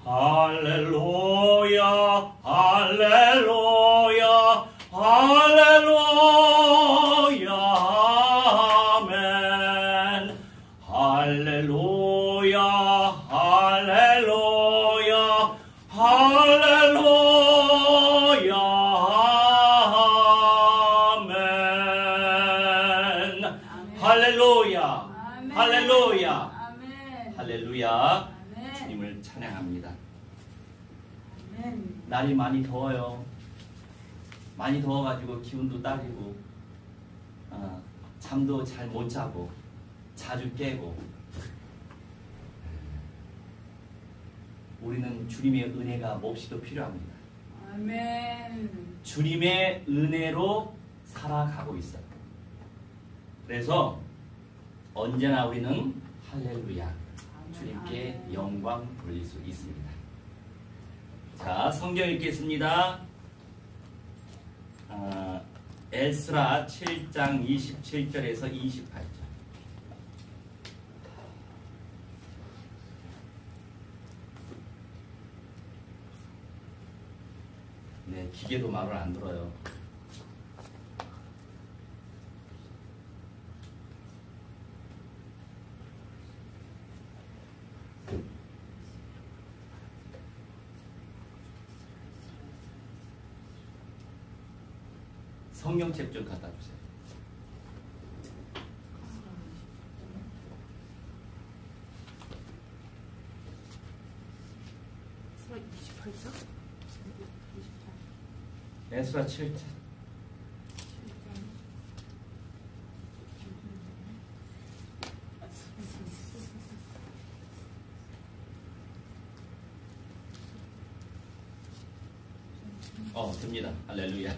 할렐루야 할렐루야 할렐루야 아멘. 할렐루야 할렐루야 할렐루야 아멘. 할렐루야 할렐루야 할렐루야. 주님을 찬양합니다. 날이 많이 더워요. 많이 더워가지고 기운도 딸리고 잠도 잘 못 자고 자주 깨고. 우리는 주님의 은혜가 몹시도 필요합니다. 아멘. 주님의 은혜로 살아가고 있어요. 그래서 언제나 우리는 할렐루야 주님께 영광 돌릴 수 있습니다. 자, 성경 읽겠습니다. 에스라 7장 27절에서 28절. 네, 기계도 말을 안 들어요. 성경책 좀 갖다 주세요. 에스라 7장. 됩니다. 할렐루야.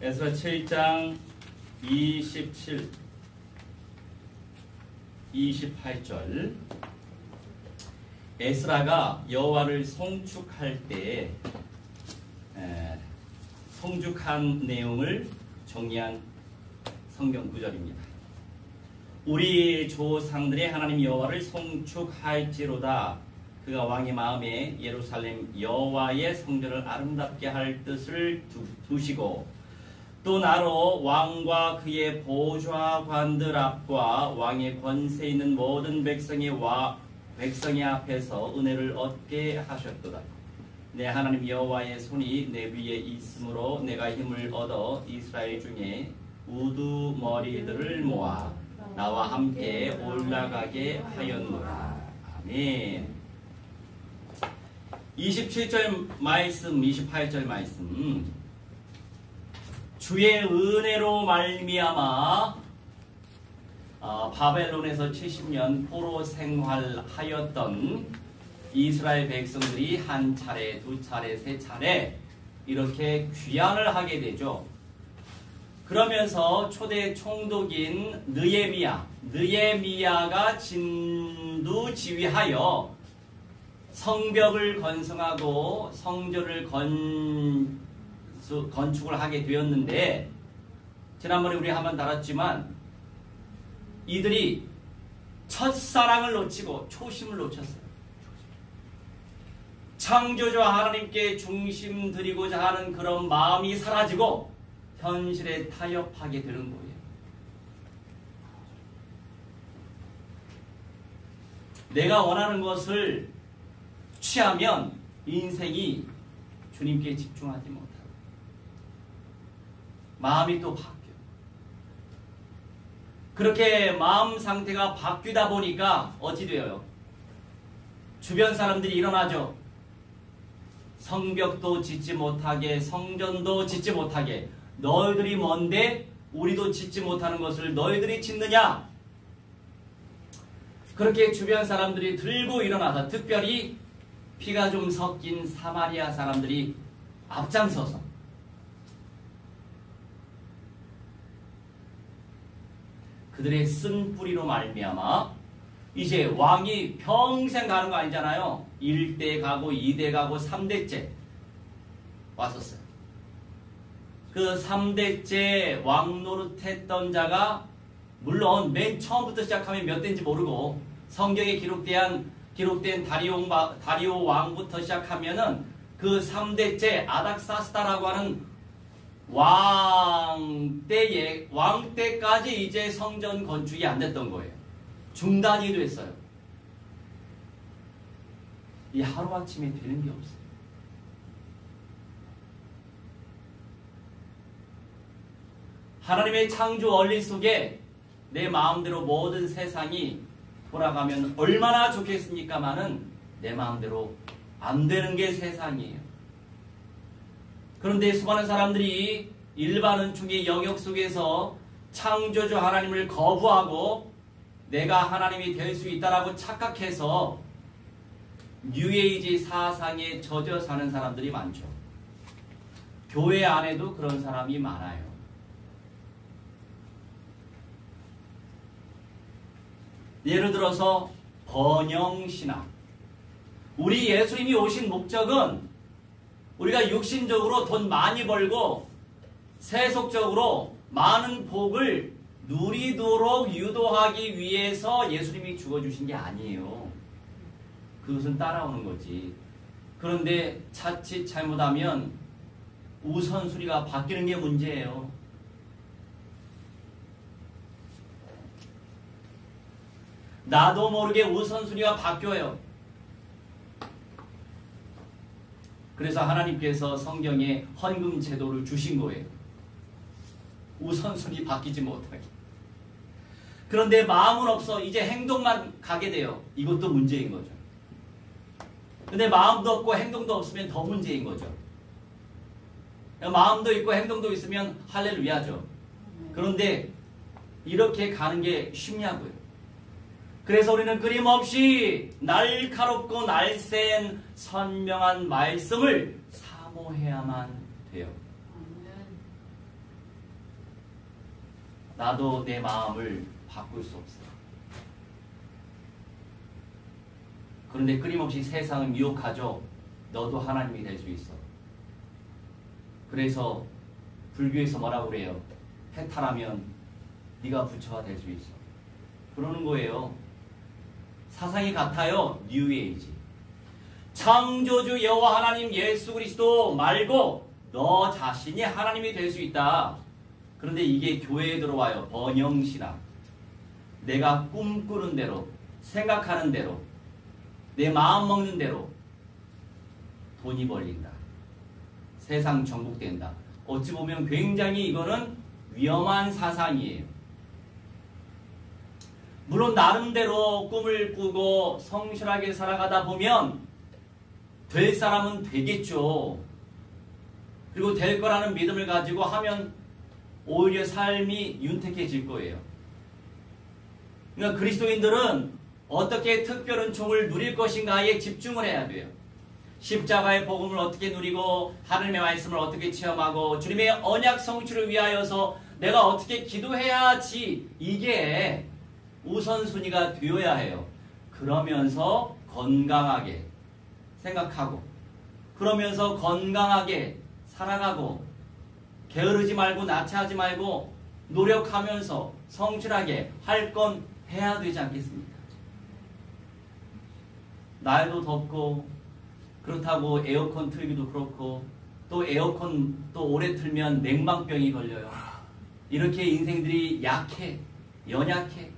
에스라 7장 27, 28절. 에스라가 여호와를 송축할 때 송축한 내용을 정리한 성경 구절입니다. 우리 조상들의 하나님 여호와를 송축할지로다. 그가 왕의 마음에 예루살렘 여호와의 성전을 아름답게 할 뜻을 두시고 또 나로 왕과 그의 보좌관들 앞과 왕의 권세 있는 모든 백성의 앞에서 은혜를 얻게 하셨도다. 내 하나님 여호와의 손이 내 위에 있으므로 내가 힘을 얻어 이스라엘 중에 우두머리들을 모아 나와 함께 올라가게 하였노라. 아멘. 27절 말씀, 28절 말씀. 주의 은혜로 말미암아 바벨론에서 70년 포로 생활하였던 이스라엘 백성들이 한 차례, 두 차례, 세 차례 이렇게 귀환을 하게 되죠. 그러면서 초대 총독인 느헤미야가 진두지휘하여 성벽을 건성하고 성전을 건축을 하게 되었는데, 지난번에 우리 한번 다뤘지만 이들이 첫사랑을 놓치고 초심을 놓쳤어요. 창조주 하나님께 중심 드리고자 하는 그런 마음이 사라지고 현실에 타협하게 되는 거예요. 내가 원하는 것을 취하면 인생이 주님께 집중하지 못하고 마음이 또 바뀌어. 그렇게 마음 상태가 바뀌다 보니까 어찌 돼요? 주변 사람들이 일어나죠. 성벽도 짓지 못하게, 성전도 짓지 못하게. 너희들이 뭔데 우리도 짓지 못하는 것을 너희들이 짓느냐? 그렇게 주변 사람들이 들고 일어나서, 특별히 피가 좀 섞인 사마리아 사람들이 앞장서서 그들의 쓴 뿌리로 말미암아 이제 왕이 평생 가는 거 아니잖아요. 1대 가고 2대 가고 3대째 왔었어요. 그 3대째 왕 노릇했던 자가 물론 맨 처음부터 시작하면 몇 대인지 모르고 성경에 기록된 다리오 왕부터 시작하면은 그 3대째 아닥사스다라고 하는 왕 때까지 이제 성전 건축이 안 됐던 거예요. 중단이 됐어요. 이 하루아침에 되는 게 없어요. 하나님의 창조 원리 속에 내 마음대로 모든 세상이 돌아가면 얼마나 좋겠습니까마는 내 마음대로 안 되는 게 세상이에요. 그런데 수많은 사람들이 일반 은총의 영역 속에서 창조주 하나님을 거부하고 내가 하나님이 될 수 있다라고 착각해서 뉴에이지 사상에 젖어 사는 사람들이 많죠. 교회 안에도 그런 사람이 많아요. 예를 들어서 번영신학. 우리 예수님이 오신 목적은 우리가 육신적으로 돈 많이 벌고 세속적으로 많은 복을 누리도록 유도하기 위해서 예수님이 죽어주신 게 아니에요. 그것은 따라오는 거지. 그런데 자칫 잘못하면 우선순위가 바뀌는 게 문제예요. 나도 모르게 우선순위가 바뀌어요. 그래서 하나님께서 성경에 헌금 제도를 주신 거예요. 우선순위 바뀌지 못하게. 그런데 마음은 없어. 이제 행동만 가게 돼요. 이것도 문제인 거죠. 근데 마음도 없고 행동도 없으면 더 문제인 거죠. 마음도 있고 행동도 있으면 할렐루야죠. 그런데 이렇게 가는 게 쉽냐고요. 그래서 우리는 끊임없이 날카롭고 날쌘 선명한 말씀을 사모해야만 돼요. 나도 내 마음을 바꿀 수 없어요. 그런데 끊임없이 세상은 유혹하죠. 너도 하나님이 될 수 있어. 그래서 불교에서 뭐라고 그래요? 해탈하면 네가 부처가 될 수 있어. 그러는 거예요. 사상이 같아요. 뉴에이지. 창조주 여호와 하나님 예수 그리스도 말고 너 자신이 하나님이 될 수 있다. 그런데 이게 교회에 들어와요. 번영신학. 내가 꿈꾸는 대로, 생각하는 대로, 내 마음 먹는 대로 돈이 벌린다. 세상 정복된다. 어찌 보면 굉장히 이거는 위험한 사상이에요. 물론 나름대로 꿈을 꾸고 성실하게 살아가다 보면 될 사람은 되겠죠. 그리고 될 거라는 믿음을 가지고 하면 오히려 삶이 윤택해질 거예요. 그러니까 그리스도인들은 어떻게 특별 은총을 누릴 것인가에 집중을 해야 돼요. 십자가의 복음을 어떻게 누리고 하나님의 말씀을 어떻게 체험하고 주님의 언약 성취를 위하여서 내가 어떻게 기도해야지, 이게 우선순위가 되어야 해요. 그러면서 건강하게 생각하고, 그러면서 건강하게 살아가고, 게으르지 말고 나체하지 말고 노력하면서 성실하게 할 건 해야 되지 않겠습니까? 날도 덥고 그렇다고 에어컨 틀기도 그렇고, 또 에어컨 또 오래 틀면 냉방병이 걸려요. 이렇게 인생들이 약해, 연약해.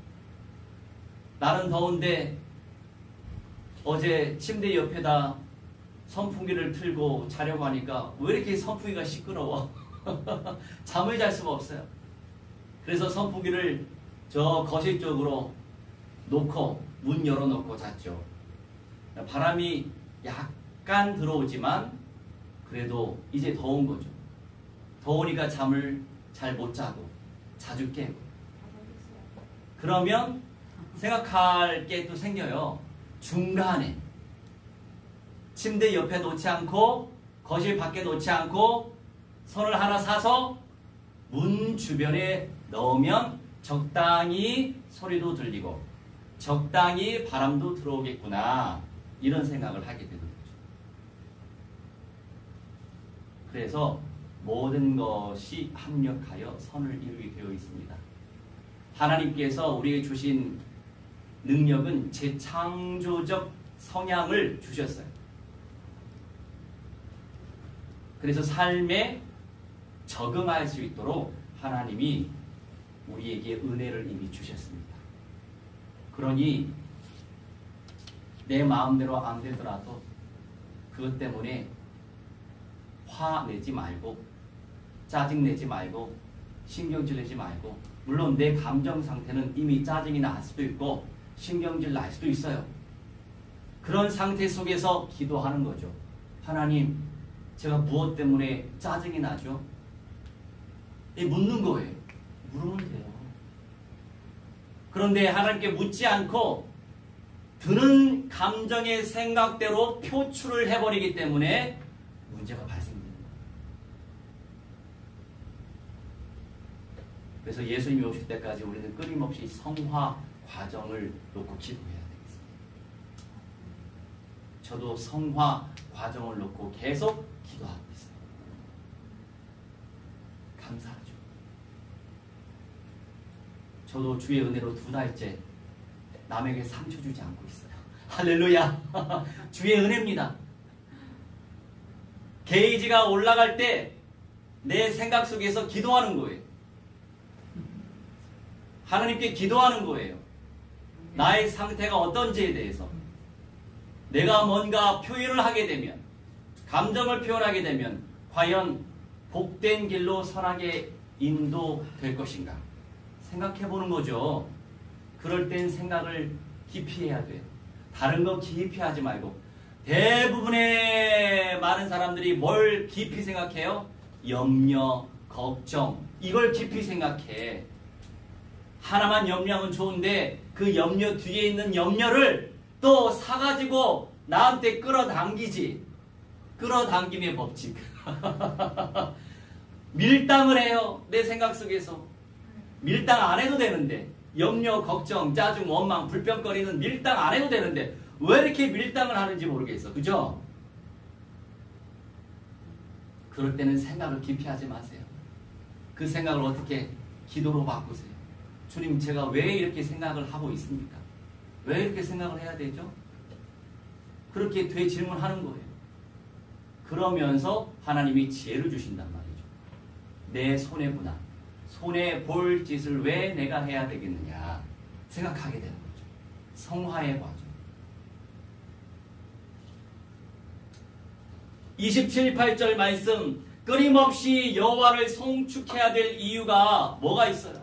날은 더운데 어제 침대 옆에다 선풍기를 틀고 자려고 하니까 왜 이렇게 선풍기가 시끄러워? 잠을 잘 수가 없어요. 그래서 선풍기를 저 거실 쪽으로 놓고 문 열어놓고 잤죠. 바람이 약간 들어오지만 그래도 이제 더운 거죠. 더우니까 잠을 잘 못 자고 자주 깨고. 그러면 생각할 게 또 생겨요. 중간에 침대 옆에 놓지 않고 거실 밖에 놓지 않고 선을 하나 사서 문 주변에 넣으면 적당히 소리도 들리고 적당히 바람도 들어오겠구나 이런 생각을 하게 되는 거죠. 그래서 모든 것이 합력하여 선을 이루게 되어 있습니다. 하나님께서 우리에게 주신 능력은 재창조적 성향을 주셨어요. 그래서 삶에 적응할 수 있도록 하나님이 우리에게 은혜를 이미 주셨습니다. 그러니 내 마음대로 안 되더라도 그것 때문에 화내지 말고 짜증내지 말고 신경질 내지 말고, 물론 내 감정 상태는 이미 짜증이 날 수도 있고 신경질 날 수도 있어요. 그런 상태 속에서 기도하는 거죠. 하나님, 제가 무엇 때문에 짜증이 나죠? 묻는 거예요. 물으면 돼요. 그런데 하나님께 묻지 않고 드는 감정의 생각대로 표출을 해버리기 때문에 문제가 발생됩니다. 그래서 예수님이 오실 때까지 우리는 끊임없이 성화 과정을 놓고 기도해야 되겠습니다. 저도 성화 과정을 놓고 계속 기도하고 있어요. 감사하죠. 저도 주의 은혜로 2달째 남에게 상처 주지 않고 있어요. 할렐루야. 주의 은혜입니다. 게이지가 올라갈 때 내 생각 속에서 기도하는 거예요. 하나님께 기도하는 거예요. 나의 상태가 어떤지에 대해서. 내가 뭔가 표현을 하게 되면, 감정을 표현하게 되면 과연 복된 길로 선하게 인도될 것인가 생각해 보는 거죠. 그럴 땐 생각을 깊이 해야 돼요. 다른 거 깊이 하지 말고. 대부분의 많은 사람들이 뭘 깊이 생각해요? 염려, 걱정, 이걸 깊이 생각해. 하나만 염려하면 좋은데 그 염려 뒤에 있는 염려를 또 사가지고 나한테 끌어당기지. 끌어당김의 법칙. 밀당을 해요. 내 생각 속에서. 밀당 안 해도 되는데, 염려, 걱정, 짜증, 원망, 불평거리는 밀당 안 해도 되는데 왜 이렇게 밀당을 하는지 모르겠어. 그죠? 그럴 때는 생각을 깊이 하지 마세요. 그 생각을 어떻게 기도로 바꾸세요. 주님, 제가 왜 이렇게 생각을 하고 있습니까? 왜 이렇게 생각을 해야 되죠? 그렇게 되질문하는 거예요. 그러면서 하나님이 지혜를 주신단 말이죠. 내 손해구나. 손해 볼 짓을 왜 내가 해야 되겠느냐 생각하게 되는 거죠. 성화의 과정. 27, 8절 말씀, 끊임없이 여호와를 송축해야 될 이유가 뭐가 있어요?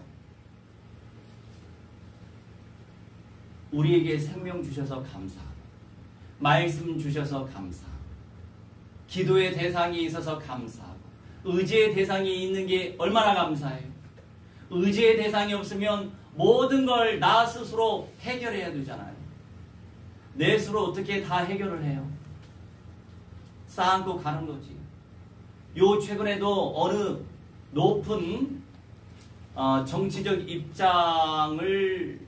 우리에게 생명 주셔서 감사하고, 말씀 주셔서 감사하고, 기도의 대상이 있어서 감사하고, 의지의 대상이 있는 게 얼마나 감사해요. 의지의 대상이 없으면 모든 걸 나 스스로 해결해야 되잖아요. 내 스스로 어떻게 다 해결을 해요? 쌓고 가는 거지. 요 최근에도 어느 높은 정치적 입장을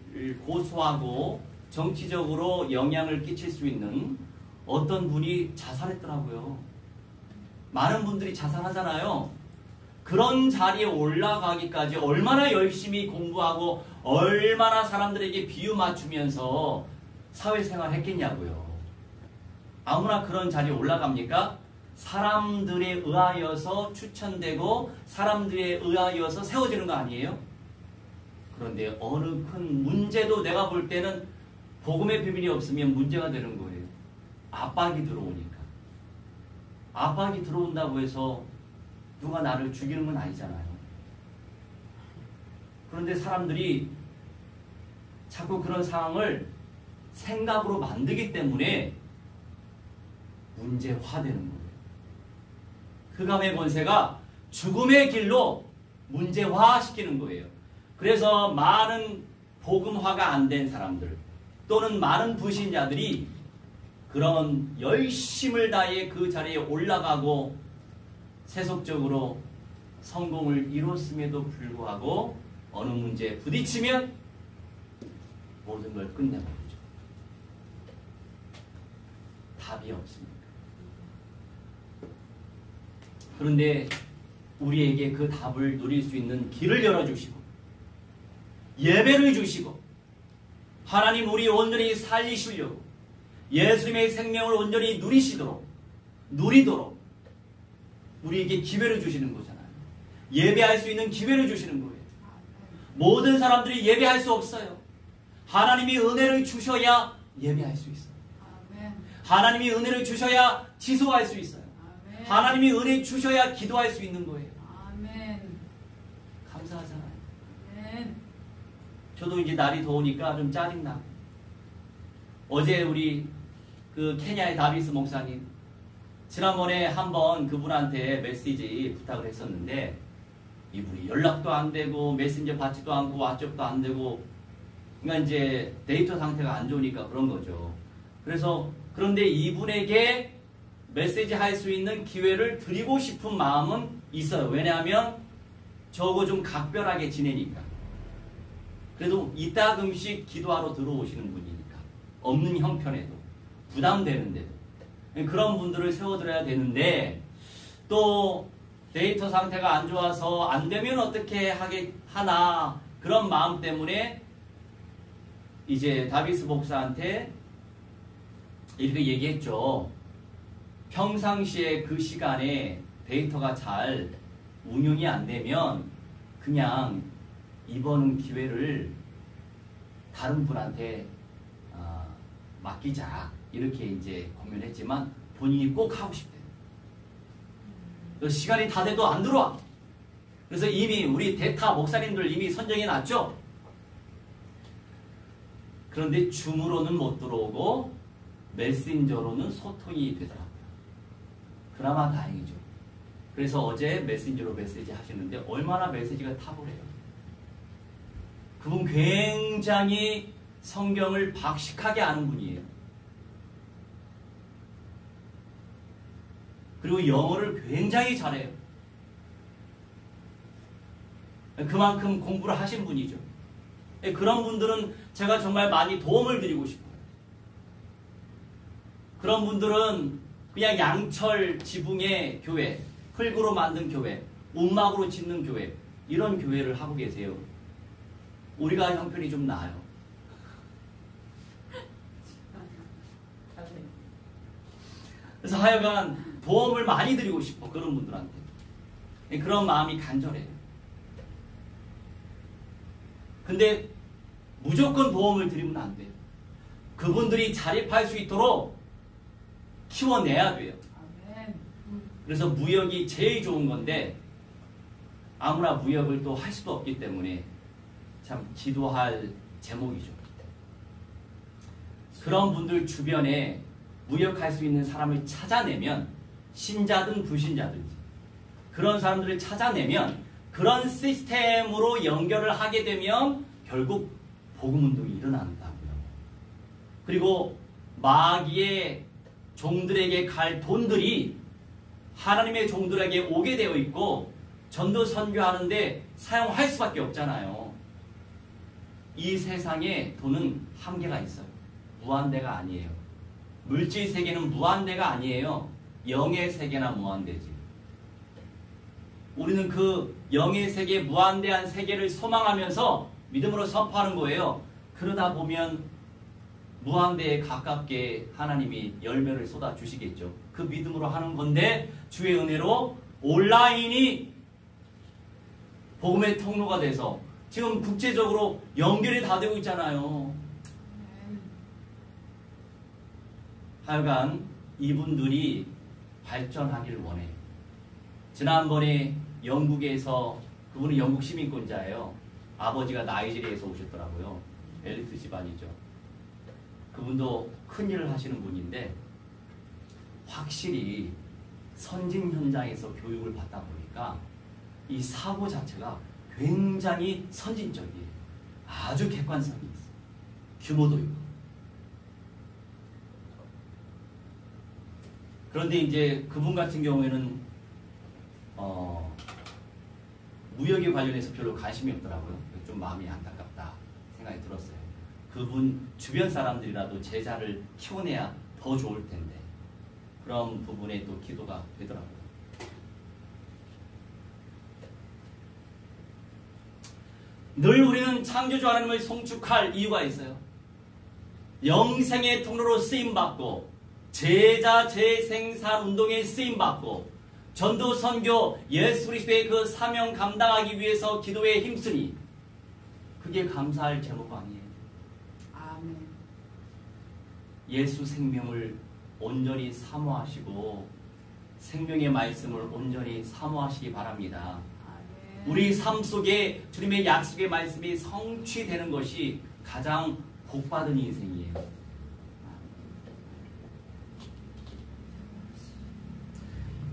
고수하고 정치적으로 영향을 끼칠 수 있는 어떤 분이 자살했더라고요. 많은 분들이 자살하잖아요. 그런 자리에 올라가기까지 얼마나 열심히 공부하고 얼마나 사람들에게 비유 맞추면서 사회생활 했겠냐고요. 아무나 그런 자리에 올라갑니까? 사람들에 의하여서 추천되고 사람들에 의하여서 세워지는 거 아니에요? 그런데 어느 큰 문제도 내가 볼 때는 복음의 비밀이 없으면 문제가 되는 거예요. 압박이 들어오니까. 압박이 들어온다고 해서 누가 나를 죽이는 건 아니잖아요. 그런데 사람들이 자꾸 그런 상황을 생각으로 만들기 때문에 문제화되는 거예요. 흑암의 권세가 죽음의 길로 문제화시키는 거예요. 그래서 많은 복음화가 안 된 사람들 또는 많은 불신자들이 그런 열심을 다해 그 자리에 올라가고 세속적으로 성공을 이뤘음에도 불구하고 어느 문제에 부딪히면 모든 걸 끝내버리죠. 답이 없습니다. 그런데 우리에게 그 답을 누릴 수 있는 길을 열어주시고 예배를 주시고 하나님 우리 온전히 살리시려고 예수님의 생명을 온전히 누리도록 우리에게 기회를 주시는 거잖아요. 예배할 수 있는 기회를 주시는 거예요. 모든 사람들이 예배할 수 없어요. 하나님이 은혜를 주셔야 예배할 수 있어요. 하나님이 은혜를 주셔야 지속할 수 있어요. 하나님이 은혜 주셔야 기도할 수 있는 거예요. 감사하잖아요. 저도 이제 날이 더우니까 좀 짜증나. 어제 우리 그 케냐의 다비스 목사님 지난번에 한번 그분한테 메시지 부탁을 했었는데 이분이 연락도 안 되고 메신저 받지도 않고 왓츠업도 안 되고 그러니까 이제 데이터 상태가 안 좋으니까 그런 거죠. 그런데 이분에게 메시지 할 수 있는 기회를 드리고 싶은 마음은 있어요. 왜냐하면 저거 좀 각별하게 지내니까. 그래도 이따금씩 기도하러 들어오시는 분이니까. 없는 형편에도 부담되는데도 그런 분들을 세워드려야 되는데 또 데이터 상태가 안 좋아서 안 되면 어떻게 하나 그런 마음 때문에 이제 다비스 목사한테 이렇게 얘기했죠. 평상시에 그 시간에 데이터가 잘 운영이 안 되면 그냥 이번 기회를 다른 분한테 맡기자 이렇게 이제 고민했지만 본인이 꼭 하고 싶대요. 시간이 다 돼도 안 들어와. 그래서 이미 우리 대타 목사님들 이미 선정해 놨죠. 그런데 줌으로는 못 들어오고 메신저로는 소통이 되더라고요. 그나마 다행이죠. 그래서 어제 메신저로 메시지 하시는데 얼마나 메시지가 탁월해요. 그분 굉장히 성경을 박식하게 아는 분이에요. 그리고 영어를 굉장히 잘해요. 그만큼 공부를 하신 분이죠. 그런 분들은 제가 정말 많이 도움을 드리고 싶어요. 그런 분들은 그냥 양철 지붕의 교회, 흙으로 만든 교회, 움막으로 짓는 교회 이런 교회를 하고 계세요. 우리가 형편이 좀 나아요. 그래서 하여간 도움을 많이 드리고 싶어. 그런 분들한테. 그런 마음이 간절해요. 근데 무조건 도움을 드리면 안 돼요. 그분들이 자립할 수 있도록 키워내야 돼요. 그래서 무역이 제일 좋은 건데 아무나 무역을 또 할 수도 없기 때문에 참 기도할 제목이죠. 그런 분들 주변에 무역할 수 있는 사람을 찾아내면 신자든 불신자든지 그런 사람들을 찾아내면 그런 시스템으로 연결을 하게 되면 결국 복음운동이 일어난다고요. 그리고 마귀의 종들에게 갈 돈들이 하나님의 종들에게 오게 되어 있고 전도 선교하는데 사용할 수밖에 없잖아요. 이 세상에 돈은 한계가 있어요. 무한대가 아니에요. 물질 세계는 무한대가 아니에요. 영의 세계나 무한대지. 우리는 그 영의 세계, 무한대한 세계를 소망하면서 믿음으로 선포하는 거예요. 그러다 보면 무한대에 가깝게 하나님이 열매를 쏟아주시겠죠. 그 믿음으로 하는 건데 주의 은혜로 온라인이 복음의 통로가 돼서 지금 국제적으로 연결이 다 되고 있잖아요. 하여간 이분들이 발전하기를 원해요. 지난번에 영국에서 그분은 영국 시민권자예요. 아버지가 나이지리아에서 오셨더라고요. 엘리트 집안이죠. 그분도 큰일을 하시는 분인데 확실히 선진 현장에서 교육을 받다 보니까 이 사고 자체가 굉장히 선진적이에요. 아주 객관성이 있어요. 규모도 있고. 그런데 이제 그분 같은 경우에는 무역에 관련해서 별로 관심이 없더라고요. 좀 마음이 안타깝다 생각이 들었어요. 그분 주변 사람들이라도 제자를 키워내야 더 좋을 텐데 그런 부분에 또 기도가 되더라고요. 늘 우리는 창조주 하나님을 송축할 이유가 있어요. 영생의 통로로 쓰임받고 제자 재생산 운동에 쓰임받고 전도 선교 예수 그리스도의 그 사명 감당하기 위해서 기도에 힘쓰니 그게 감사할 제목 아니에요. 아멘. 예수 생명을 온전히 사모하시고 생명의 말씀을 온전히 사모하시기 바랍니다. 아멘. 우리 삶 속에 주님의 약속의 말씀이 성취되는 것이 가장 복받은 인생이에요.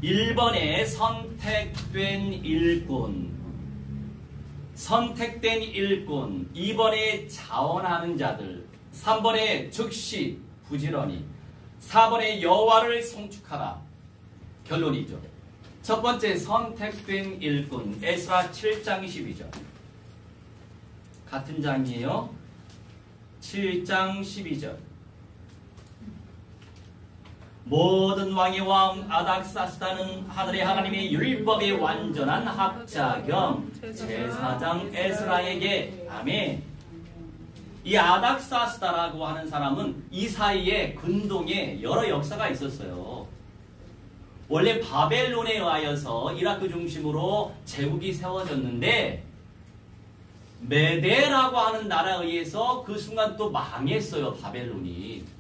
1번에 선택된 일꾼, 2번에 자원하는 자들, 3번에 즉시 부지런히, 4번에 여호와를 송축하라. 결론이죠. 첫 번째 선택된 일꾼, 에스라 7장 12절. 같은 장이에요. 7장 12절. 모든 왕의 왕 아닥사스다는 하늘의 하나님의 율법의 완전한 학자 겸 제사장 에스라에게 아멘. 이 아닥사스다라고 하는 사람은 이 사이에 근동에 여러 역사가 있었어요. 원래 바벨론에 의하여서 이라크 중심으로 제국이 세워졌는데 메데라고 하는 나라에 의해서 그 순간 또 망했어요. 바벨론이.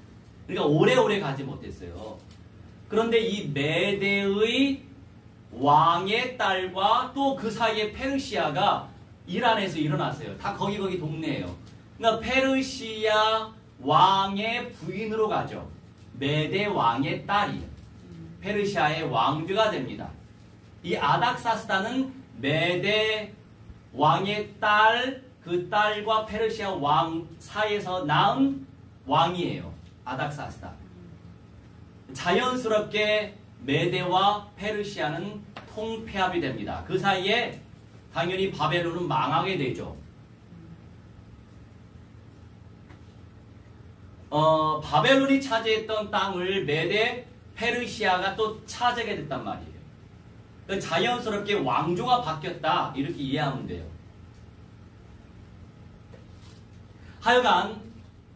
그러니까 오래오래 가지 못했어요. 그런데 이 메데의 왕의 딸과 또 그 사이에 페르시아가 이란에서 일어났어요. 다 거기 동네예요. 그러니까 페르시아 왕의 부인으로 가죠. 메데 왕의 딸이 페르시아의 왕비가 됩니다. 이 아닥사스다는 메데 왕의 딸, 그 딸과 페르시아 왕 사이에서 낳은 왕이에요. 아닥사스다. 자연스럽게 메데와 페르시아는 통폐합이 됩니다. 그 사이에 당연히 바벨론은 망하게 되죠. 바벨론이 차지했던 땅을 메데, 페르시아가 또 차지하게 됐단 말이에요. 그러니까 자연스럽게 왕조가 바뀌었다 이렇게 이해하면 돼요. 하여간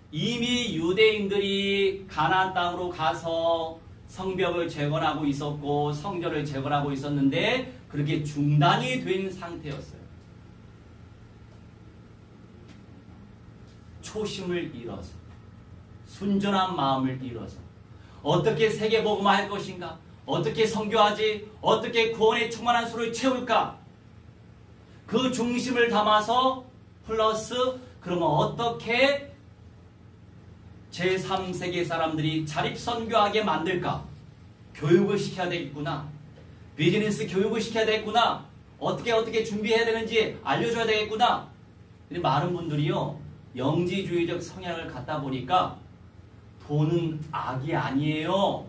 이미 유대인들이 가나안 땅으로 가서 성벽을 재건하고 있었고 성전을 재건하고 있었는데 그렇게 중단이 된 상태였어요. 초심을 잃어서 순전한 마음을 잃어서 어떻게 세계복음화 할 것인가? 어떻게 선교하지? 어떻게 구원의 충만한 수를 채울까? 그 중심을 담아서 플러스 그러면 어떻게 제3세계 사람들이 자립선교하게 만들까? 교육을 시켜야 되겠구나. 비즈니스 교육을 시켜야 되겠구나. 어떻게 준비해야 되는지 알려줘야 되겠구나. 근데 많은 분들이요. 영지주의적 성향을 갖다 보니까 돈은 악이 아니에요.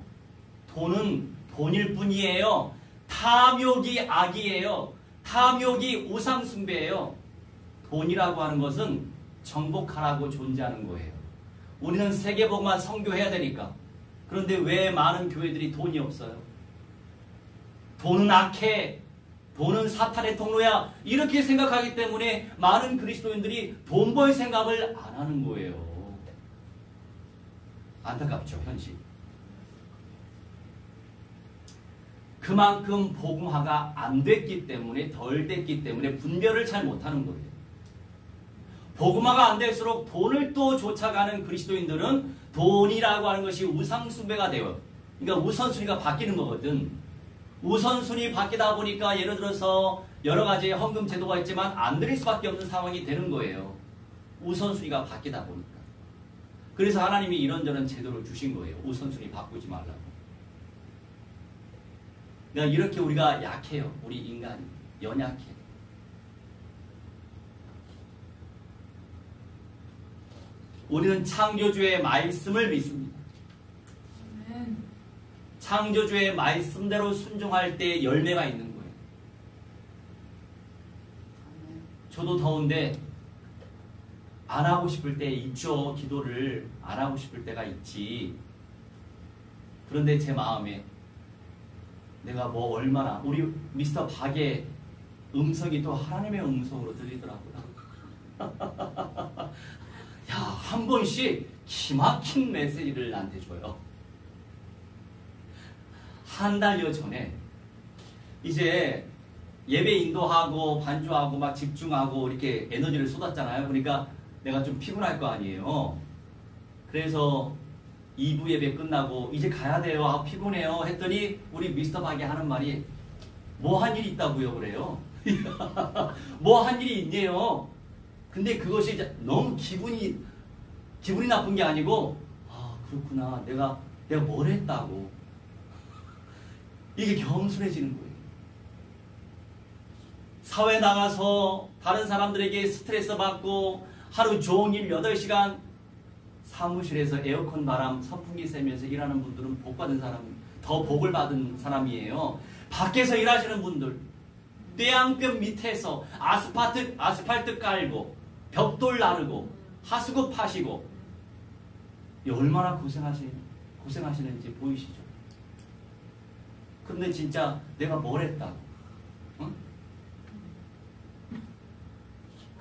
돈은 돈일 뿐이에요. 탐욕이 악이에요. 탐욕이 우상숭배예요. 돈이라고 하는 것은 정복하라고 존재하는 거예요. 우리는 세계복음화 선교해야 되니까. 그런데 왜 많은 교회들이 돈이 없어요? 돈은 악해. 돈은 사탄의 통로야. 이렇게 생각하기 때문에 많은 그리스도인들이 돈 벌 생각을 안 하는 거예요. 안타깝죠, 현실. 그만큼 복음화가 안 됐기 때문에 덜 됐기 때문에 분별을 잘 못하는 거예요. 복음화가 안 될수록 돈을 또 쫓아가는 그리스도인들은 돈이라고 하는 것이 우상숭배가 돼요. 그러니까 우선순위가 바뀌는 거거든. 우선순위 바뀌다 보니까 예를 들어서 여러 가지 헌금 제도가 있지만 안 드릴 수밖에 없는 상황이 되는 거예요. 우선순위가 바뀌다 보니까. 그래서 하나님이 이런저런 제도를 주신 거예요. 우선순위 바꾸지 말라고. 그러니까 이렇게 우리가 약해요. 우리 인간이 연약해. 우리는 창조주의 말씀을 믿습니다. 아멘. 창조주의 말씀대로 순종할 때 열매가 있는 거예요. 아멘. 저도 더운데 안 하고 싶을 때 있죠. 기도를 안 하고 싶을 때가 있지. 그런데 제 마음에 내가 뭐 얼마나 우리 미스터 박의 음성이 또 하나님의 음성으로 들리더라고요. 야, 한 번씩 기막힌 메시지를 나한테 줘요. 한 달여 전에 이제 예배 인도하고 반주하고 막 집중하고 이렇게 에너지를 쏟았잖아요. 그러니까 내가 좀 피곤할 거 아니에요. 그래서 2부 예배 끝나고 이제 가야 돼요. 아, 피곤해요. 했더니 우리 미스터 박이 하는 말이 뭐 한 일이 있다고요? 그래요. 뭐 한 일이 있네요. 근데 그것이 이제 너무 기분이 나쁜 게 아니고 아, 그렇구나. 내가 뭘 했다고. 이게 겸손해지는 거예요. 사회 나가서 다른 사람들에게 스트레스 받고 하루 종일 8시간 사무실에서 에어컨 바람 선풍기 쐬면서 일하는 분들은 복 받은 사람, 더 복을 받은 사람이에요. 밖에서 일하시는 분들, 떼양볕 밑에서 아스팔트 깔고 벽돌 나르고 하수구 파시고 얼마나 고생하시는지 보이시죠? 그런데 진짜 내가 뭘 했다고? 응?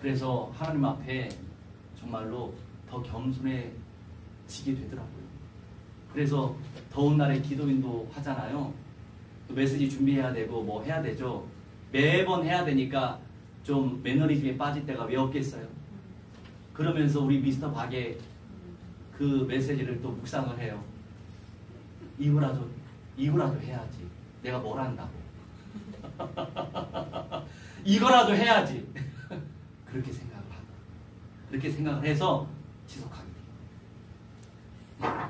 그래서 하나님 앞에 정말로 더 겸손해지게 되더라고요. 그래서 더운 날에 기도인도 하잖아요. 또 메시지 준비해야 되고 뭐 해야 되죠. 매번 해야 되니까 좀 매너리즘에 빠질 때가 왜 없겠어요. 그러면서 우리 미스터 박의 그 메시지를 또 묵상을 해요. 이거라도 해야지. 내가 뭘 한다고. 이거라도 해야지. 그렇게 생각을 하고 그렇게 생각을 해서 지속하게 돼요.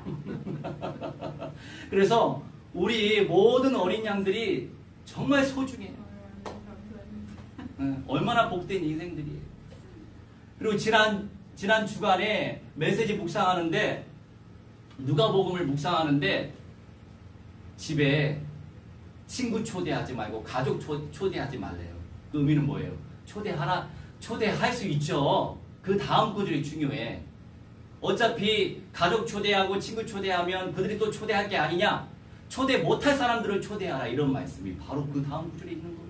그래서 우리 모든 어린 양들이 정말 소중해요. 얼마나 복된 인생들이에요. 그리고 지난 주간에 메시지 묵상하는데 누가복음을 묵상하는데 집에 친구 초대하지 말고 가족 초대하지 말래요. 그 의미는 뭐예요? 초대할 수 있죠. 그 다음 구절이 중요해. 어차피 가족 초대하고 친구 초대하면 그들이 또 초대할 게 아니냐? 초대 못할 사람들을 초대하라. 이런 말씀이 바로 그 다음 구절에 있는 거예요.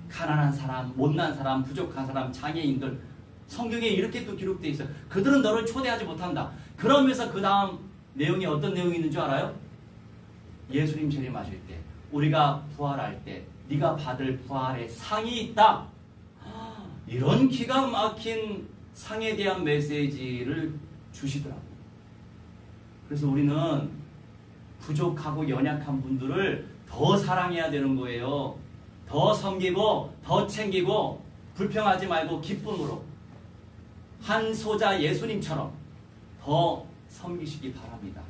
가난한 사람, 못난 사람, 부족한 사람, 장애인들 성경에 이렇게 또 기록되어 있어요. 그들은 너를 초대하지 못한다. 그러면서 그 다음 내용이 어떤 내용이 있는 줄 알아요? 예수님 재림하실 때 우리가 부활할 때 네가 받을 부활의 상이 있다. 이런 기가 막힌 상에 대한 메시지를 주시더라고요. 그래서 우리는 부족하고 연약한 분들을 더 사랑해야 되는 거예요. 더 섬기고 더 챙기고 불평하지 말고 기쁨으로 한 소자 예수님처럼 더 섬기시기 바랍니다.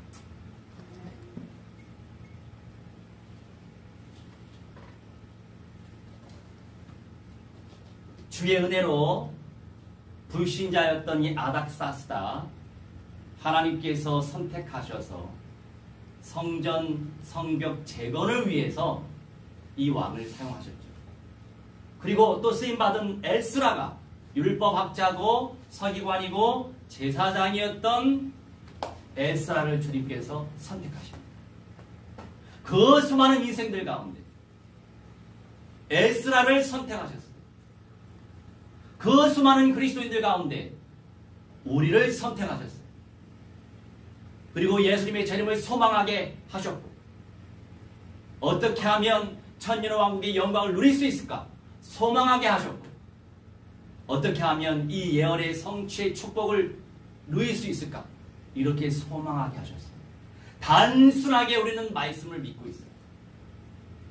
주의 은혜로 불신자였던 이 아닥사스다 하나님께서 선택하셔서 성전 성벽 재건을 위해서 이 왕을 사용하셨죠. 그리고 또 쓰임받은 에스라가 율법학자고 서기관이고 제사장이었던 에스라를 주님께서 선택하십니다. 그 수많은 인생들 가운데 에스라를 선택하셨어요. 그 수많은 그리스도인들 가운데 우리를 선택하셨어요. 그리고 예수님의 재림을 소망하게 하셨고 어떻게 하면 천년의 왕국의 영광을 누릴 수 있을까? 소망하게 하셨고 어떻게 하면 이 예언의 성취의 축복을 누릴 수 있을까? 이렇게 소망하게 하셨어요. 단순하게 우리는 말씀을 믿고 있어요.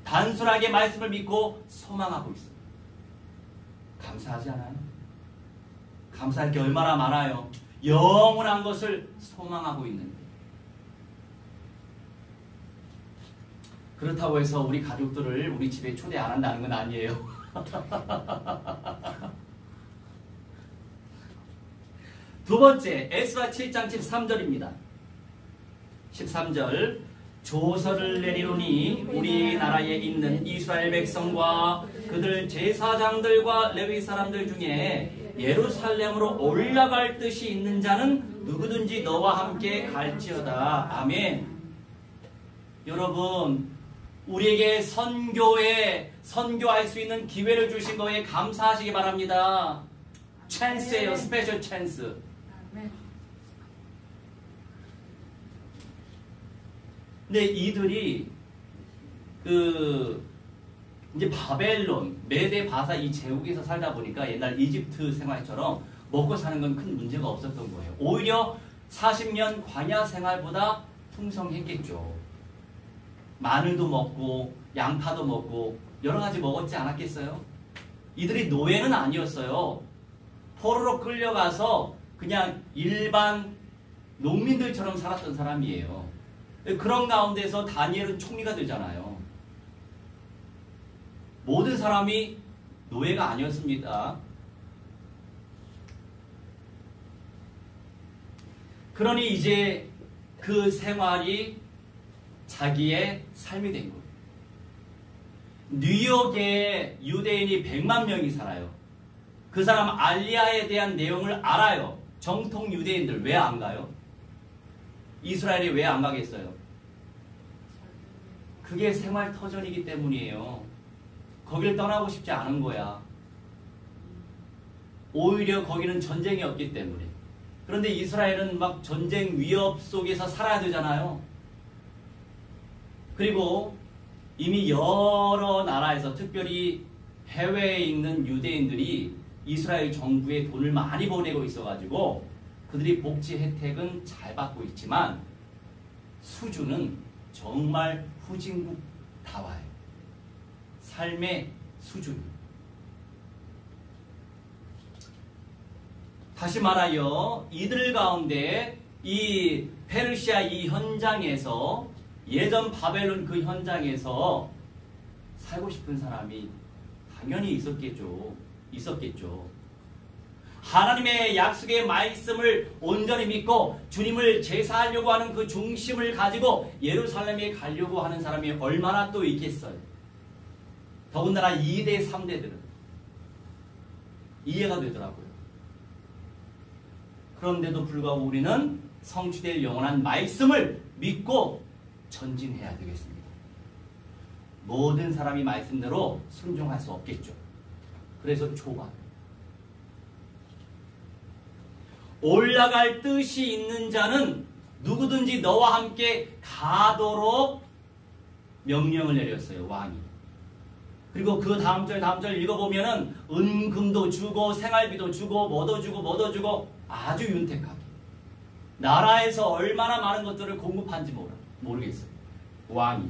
단순하게 말씀을 믿고 소망하고 있어요. 감사하지 않아요? 감사할 게 얼마나 많아요. 영원한 것을 소망하고 있는데. 그렇다고 해서 우리 가족들을 우리 집에 초대 안 한다는 건 아니에요. 두 번째, 에스라 7장 13절입니다. 13절 조서를 내리노니 우리나라에 있는 이스라엘 백성과 그들 제사장들과 레위 사람들 중에 예루살렘으로 올라갈 뜻이 있는 자는 누구든지 너와 함께 갈지어다. 아멘. 여러분, 우리에게 선교할 수 있는 기회를 주신 거에 감사하시기 바랍니다. 찬스예요. 스페셜 찬스. 아멘. 근데 이들이 이제 바벨론, 메데 바사 이 제국에서 살다 보니까 옛날 이집트 생활처럼 먹고 사는 건 큰 문제가 없었던 거예요. 오히려 40년 광야 생활보다 풍성했겠죠. 마늘도 먹고 양파도 먹고 여러 가지 먹었지 않았겠어요? 이들이 노예는 아니었어요. 포로로 끌려가서 그냥 일반 농민들처럼 살았던 사람이에요. 그런 가운데서 다니엘은 총리가 되잖아요. 모든 사람이 노예가 아니었습니다. 그러니 이제 그 생활이 자기의 삶이 된 거예요. 뉴욕에 유대인이 100만 명이 살아요. 그 사람 알리야에 대한 내용을 알아요. 정통 유대인들 왜 안 가요? 이스라엘이 왜 안 가겠어요? 그게 생활 터전이기 때문이에요. 거길 떠나고 싶지 않은 거야. 오히려 거기는 전쟁이 없기 때문에. 그런데 이스라엘은 막 전쟁 위협 속에서 살아야 되잖아요. 그리고 이미 여러 나라에서 특별히 해외에 있는 유대인들이 이스라엘 정부에 돈을 많이 보내고 있어가지고 그들이 복지 혜택은 잘 받고 있지만 수준은 정말 후진국다워요. 삶의 수준. 다시 말하여 이들 가운데 이 페르시아 이 현장에서 예전 바벨론 그 현장에서 살고 싶은 사람이 당연히 있었겠죠. 하나님의 약속의 말씀을 온전히 믿고 주님을 제사하려고 하는 그 중심을 가지고 예루살렘에 가려고 하는 사람이 얼마나 또 있겠어요. 더군다나 2대, 3대들은 이해가 되더라고요. 그런데도 불구하고 우리는 성취될 영원한 말씀을 믿고 전진해야 되겠습니다. 모든 사람이 말씀대로 순종할 수 없겠죠. 그래서 초반 올라갈 뜻이 있는 자는 누구든지 너와 함께 가도록 명령을 내렸어요. 왕이. 그리고 그 다음 절 읽어보면은 은금도 주고 생활비도 주고 뭐도 주고 아주 윤택하게 나라에서 얼마나 많은 것들을 공급한지 모르겠어요. 왕이.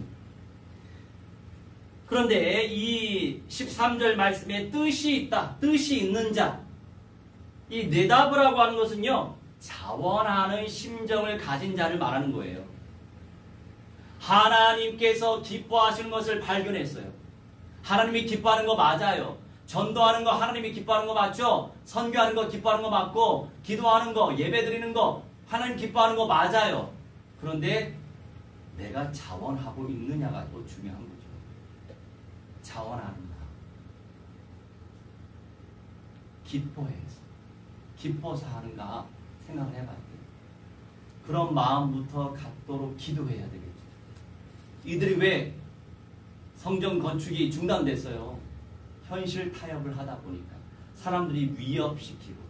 그런데 이 13절 말씀에 뜻이 있다. 뜻이 있는 자. 이 네다브라고 하는 것은요. 자원하는 심정을 가진 자를 말하는 거예요. 하나님께서 기뻐하시는 것을 발견했어요. 하나님이 기뻐하는 거 맞아요. 전도하는 거 하나님이 기뻐하는 거 맞죠? 선교하는 거 기뻐하는 거 맞고 기도하는 거 예배 드리는 거 하나님 기뻐하는 거 맞아요. 그런데 내가 자원하고 있느냐가 또 중요한 거죠. 자원하는가. 기뻐서 하는가 생각을 해봐야 돼요. 그런 마음부터 갖도록 기도해야 되겠죠. 이들이 왜 성전 건축이 중단됐어요? 현실 타협을 하다 보니까 사람들이 위협시키고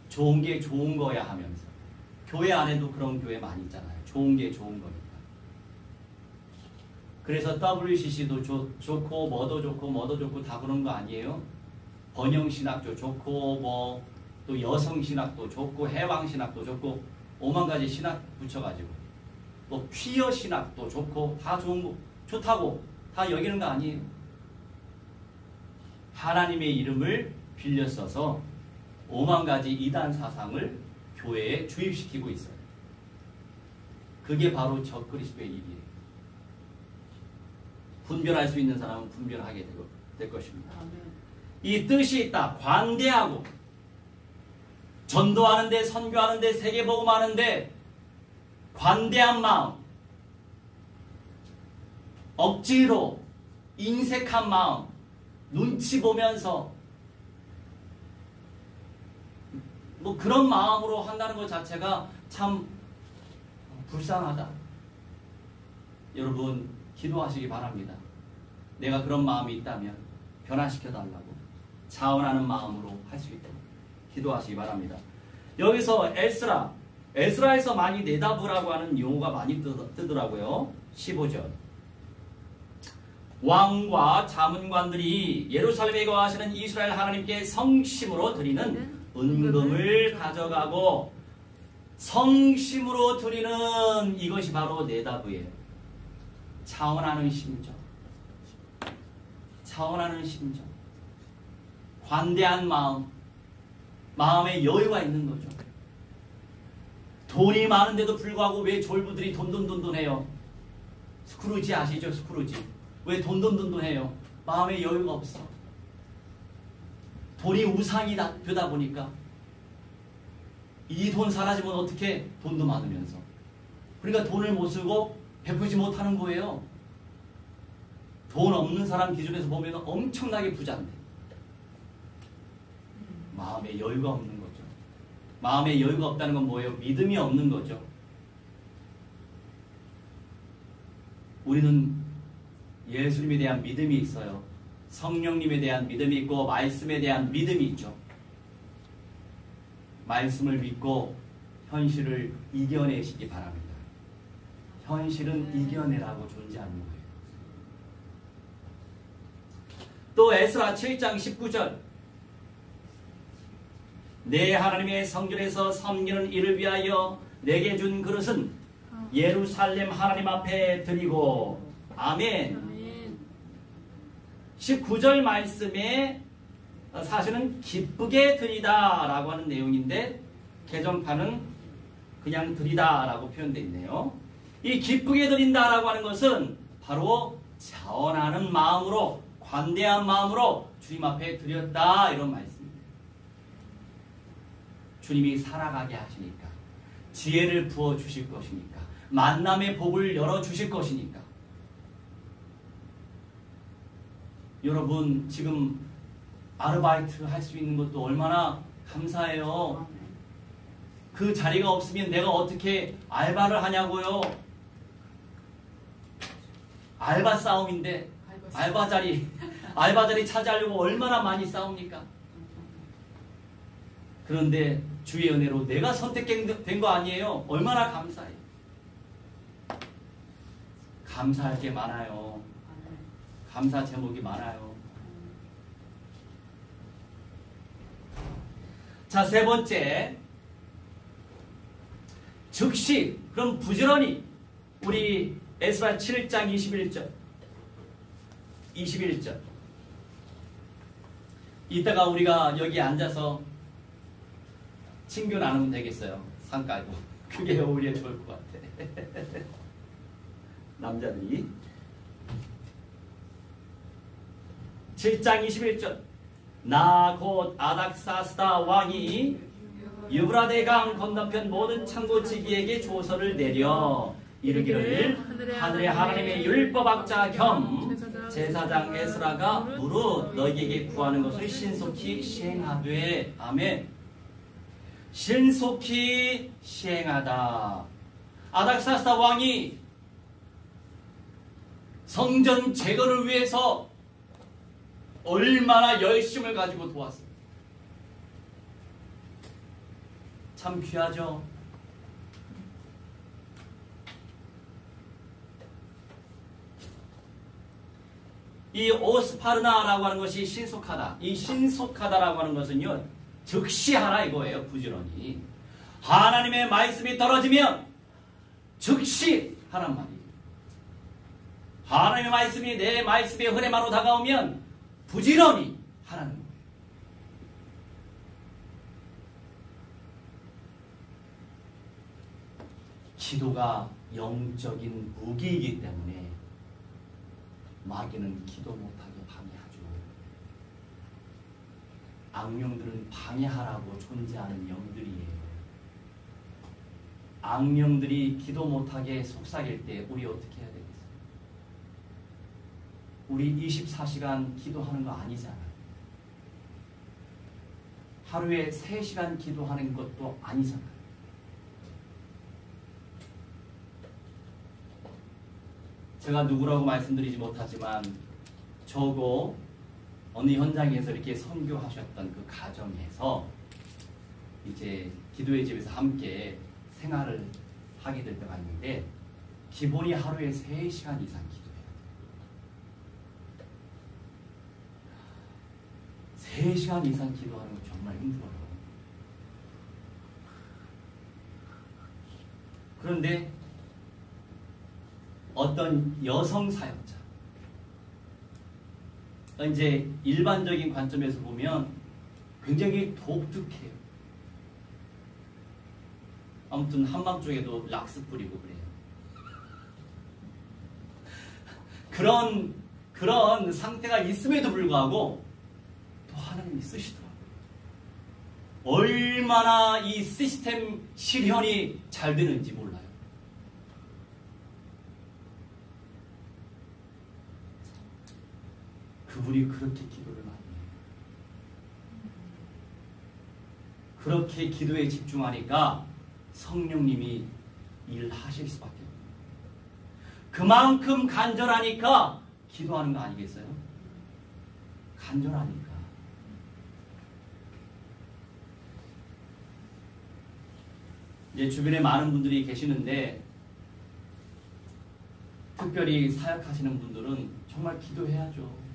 좋은 게 좋은 거야 하면서 교회 안에도 그런 교회 많이 있잖아요. 좋은 게 좋은 거니까. 그래서 WCC도 좋고 뭐도 좋고 다 그런 거 아니에요? 번영신학도 좋고 뭐 또 여성신학도 좋고 해왕신학도 좋고 5만 가지 신학 붙여가지고 또 퀴어 신학도 좋고 다 좋다고 다 여기는 거 아니에요? 하나님의 이름을 빌려 써서 5만 가지 이단 사상을 교회에 주입시키고 있어요. 그게 바로 적그리스도의 일이에요. 분별할 수 있는 사람은 분별하게 될 것입니다. 이 뜻이 있다. 관대하고 전도하는데 선교하는데 세계복음하는데 관대한 마음, 억지로 인색한 마음, 눈치 보면서 뭐 그런 마음으로 한다는 것 자체가 참 불쌍하다. 여러분 기도하시기 바랍니다. 내가 그런 마음이 있다면 변화시켜 달라고 자원하는 마음으로 할 수 있도록 기도하시기 바랍니다. 여기서 에스라에서 많이 내다보라고 하는 용어가 많이 뜨더라고요. 15절. 왕과 자문관들이 예루살렘에 거하시는 이스라엘 하나님께 성심으로 드리는 은금을 가져가고, 성심으로 드리는 이것이 바로 내다보예요. 차원하는 심정, 차원하는 심정, 관대한 마음, 마음에 여유가 있는 거죠. 돈이 많은데도 불구하고 왜 졸부들이 돈돈돈돈해요? 스크루지 아시죠? 스크루지. 왜 돈돈돈돈해요? 마음에 여유가 없어. 돈이 우상이 되다 보니까 이 돈 사라지면 어떻게? 돈도 많으면서. 그러니까 돈을 못 쓰고 베푸지 못하는 거예요. 돈 없는 사람 기준에서 보면 엄청나게 부자인데 마음에 여유가 없는 거죠. 마음에 여유가 없다는 건 뭐예요? 믿음이 없는 거죠. 우리는 예수님에 대한 믿음이 있어요. 성령님에 대한 믿음이 있고 말씀에 대한 믿음이 있죠. 말씀을 믿고 현실을 이겨내시기 바랍니다. 현실은 이겨내라고 존재하는 거예요. 또 에스라 7장 19절. 내 하나님의 성전에서 섬기는 이를 위하여 내게 준 그릇은 예루살렘 하나님 앞에 드리고. 아멘. 19절 말씀에 사실은 기쁘게 드리다 라고 하는 내용인데 개정판은 그냥 드리다 라고 표현되어 있네요. 이 기쁘게 드린다 라고 하는 것은 바로 자원하는 마음으로, 관대한 마음으로 주님 앞에 드렸다, 이런 말씀입니다. 주님이 살아가게 하시니까, 지혜를 부어주실 것이니까, 만남의 복을 열어주실 것이니까. 여러분 지금 아르바이트 할 수 있는 것도 얼마나 감사해요. 그 자리가 없으면 내가 어떻게 알바를 하냐고요. 알바 싸움인데 알바 자리 차지하려고 얼마나 많이 싸웁니까? 그런데 주의 은혜로 내가 선택된 거 아니에요. 얼마나 감사해요. 감사할 게 많아요. 감사 제목이 많아요. 자, 세 번째, 즉시, 그럼 부지런히, 우리 에스라 7장 21절. 이따가 우리가 여기 앉아서 친교 나누면 되겠어요. 상 깔고. 그게 오히려 좋을 것 같아. 남자들이. 7장 21절. 나 곧 아닥사스다 왕이 유브라데 강 건너편 모든 창고지기에게 조서를 내려 이르기를 하늘의 하나님의 율법학자 겸 제사장 에스라가 무릇 너희에게 구하는 것을 신속히 시행하되. 아멘. 신속히 시행하다. 아닥사스다 왕이 성전 재건을 위해서 얼마나 열심을 가지고 도왔습니다. 참 귀하죠. 이 오스파르나라고 하는 것이 신속하다. 이 신속하다라고 하는 것은요, 즉시 하라 이거예요. 부지런히. 하나님의 말씀이 떨어지면 즉시 하란 말이에요. 하나님의 말씀이 내 말씀의 흐레마로 다가오면 부지런히 하라는 거예요. 기도가 영적인 무기이기 때문에 마귀는 기도 못하게 방해하죠. 악령들은 방해하라고 존재하는 영들이에요. 악령들이 기도 못하게 속삭일 때 우리 어떻게 해야 되겠어요? 우리 24시간 기도하는 거 아니잖아요. 하루에 3시간 기도하는 것도 아니잖아요. 제가 누구라고 말씀드리지 못하지만 저고 어느 현장에서 이렇게 선교하셨던 그 가정에서 이제 기도의 집에서 함께 생활을 하게 될 때가 있는데 기본이 하루에 3시간 이상 기도해야 돼요. 3시간 이상 기도하는 거 정말 힘들어요. 그런데 어떤 여성 사역자, 이제 일반적인 관점에서 보면 굉장히 독특해요. 아무튼 한밤중에도 락스 뿌리고 그래요. 그런 상태가 있음에도 불구하고 또 하나님이 쓰시더라고요. 얼마나 이 시스템 실현이 잘 되는지 몰라요. 그분이 그렇게 기도를 많이 해요. 그렇게 기도에 집중하니까 성령님이 일하실 수밖에 없어요. 그만큼 간절하니까 기도하는 거 아니겠어요? 간절하니까. 이제 주변에 많은 분들이 계시는데 특별히 사역하시는 분들은 정말 기도해야죠.